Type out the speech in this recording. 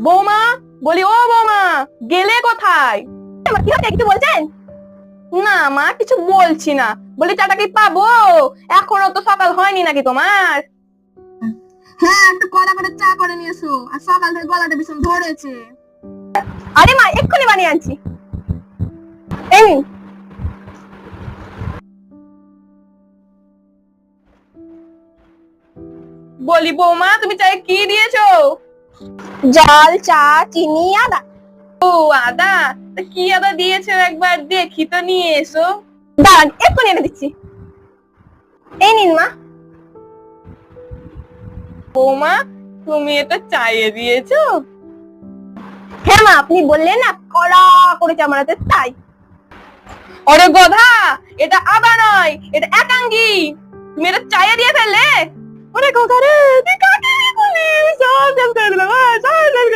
বৌমা, বলি ও বৌমা, গেলে কোথায়? কি হচ্ছে, কিছু বলছেন? না মা, কিছু বলছি না। বলি চাটা কি পাবো? এখনো তো সকাল হয়নি নাকি তোমার? হ্যাঁ, একটু কড়া করে চা করে নিয়ে এসো। আর সকাল থেকে গলাটা ভীষণ ধরেছে। আরে মা, এক্ষুনি বানিয়ে আনছি। এই নিন। বলি বৌমা, তুমি চায়ে কি দিয়েছো? জল, চা, চিনি, আদা। ও আদা? তা কি আদা দিয়েছো একবার দেখি তো, নিয়ে এসো। দাঁড়ান, এক্ষুনি এনে দিচ্ছি। এই নিন মা। বৌমা, তুমি এটা চাইয়ে দিয়েছো? হ্যাঁ মা, আপনি বললেন না কড়া করে চা বানাতে, তাই। ওরে গধা, এটা আদা নয়, এটা একাঙ্গি। তুমি এটা চাইয়ে দিয়ে ফেললে। ওরে গধা রে, তুই কাকে বলিস? সব শেষ করে দিলাম, সব শেষ করে